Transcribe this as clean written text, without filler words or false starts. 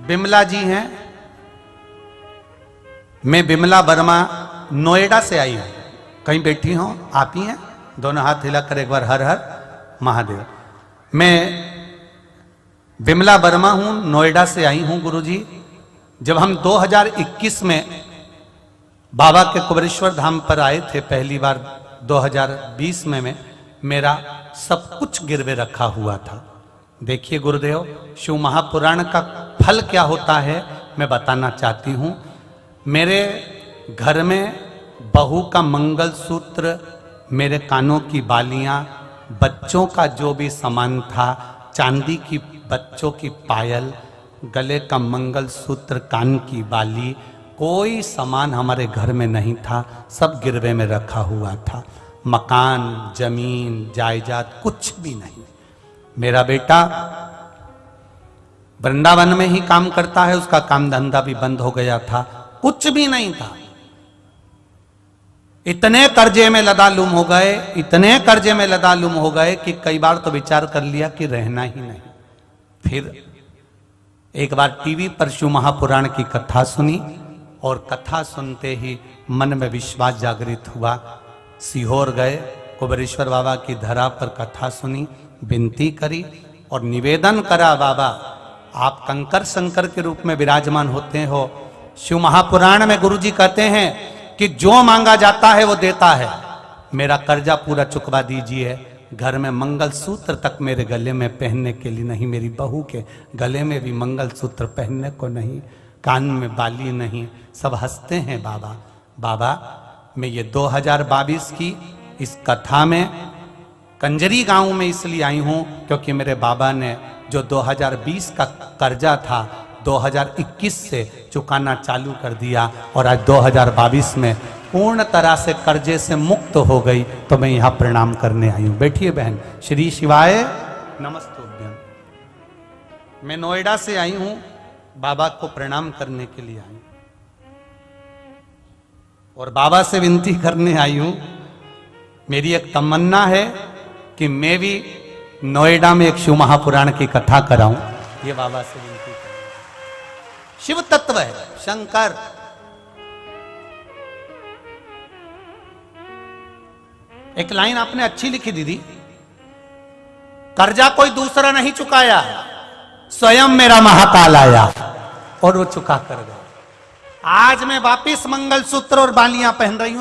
बिमला जी हैं। मैं बिमला वर्मा नोएडा से आई हूं। कहीं बैठी हो आप ही हैं? दोनों हाथ हिलाकर एक बार हर हर महादेव। मैं बिमला वर्मा हूं, नोएडा से आई हूं गुरुजी। जब हम 2021 में बाबा के कुबेरेश्वर धाम पर आए थे पहली बार 2020 में मेरा सब कुछ गिरवे रखा हुआ था। देखिए गुरुदेव, शिव महापुराण का फल क्या होता है मैं बताना चाहती हूं। मेरे घर में बहू का मंगलसूत्र, मेरे कानों की बालियां, बच्चों का जो भी सामान था, चांदी की बच्चों की पायल, गले का मंगलसूत्र, कान की बाली, कोई सामान हमारे घर में नहीं था, सब गिरवे में रखा हुआ था। मकान, जमीन, जायदाद कुछ भी नहीं। मेरा बेटा वृंदावन में ही काम करता है, उसका काम धंधा भी बंद हो गया था, कुछ भी नहीं था। इतने कर्जे में लदालुम हो गए, इतने कर्जे में लदालुम हो गए कि कई बार तो विचार कर लिया कि रहना ही नहीं। फिर एक बार टीवी पर शिव महापुराण की कथा सुनी और कथा सुनते ही मन में विश्वास जागृत हुआ। सीहोर गए, कुबेरेश्वर बाबा की धरा पर कथा सुनी, विनती करी और निवेदन करा, बाबा आप कंकर शंकर के रूप में विराजमान होते हो। शिव महापुराण में गुरुजी कहते हैं कि जो मांगा जाता है वो देता है। मेरा कर्जा पूरा चुकवा दीजिए। घर में मंगलसूत्र तक मेरे गले में पहनने के लिए नहीं, मेरी बहू के गले में भी मंगलसूत्र पहनने को नहीं, कान में बाली नहीं। सब हंसते हैं बाबा। बाबा मैं ये 2022 की इस कथा में कंजरी गांव में इसलिए आई हूं क्योंकि मेरे बाबा ने जो 2020 का कर्जा था 2021 से चुकाना चालू कर दिया और आज 2022 में पूर्ण तरह से कर्जे से मुक्त हो गई। तो मैं यहाँ प्रणाम करने आई हूँ। बैठिए बहन। श्री शिवाय नमस्तुभ्यम। मैं नोएडा से आई हूँ, बाबा को प्रणाम करने के लिए आई हूँ और बाबा से विनती करने आई हूँ। मेरी एक तमन्ना है कि मैं भी नोएडा में एक शिव महापुराण की कथा कराऊं। ये बाबा से विनती करूं। शिव तत्व है शंकर। एक लाइन आपने अच्छी लिखी दीदी, कर्जा कोई दूसरा नहीं चुकाया, स्वयं मेरा महाकाल आया और वो चुका कर गया। आज मैं वापिस मंगलसूत्र और बालियां पहन रही हूं।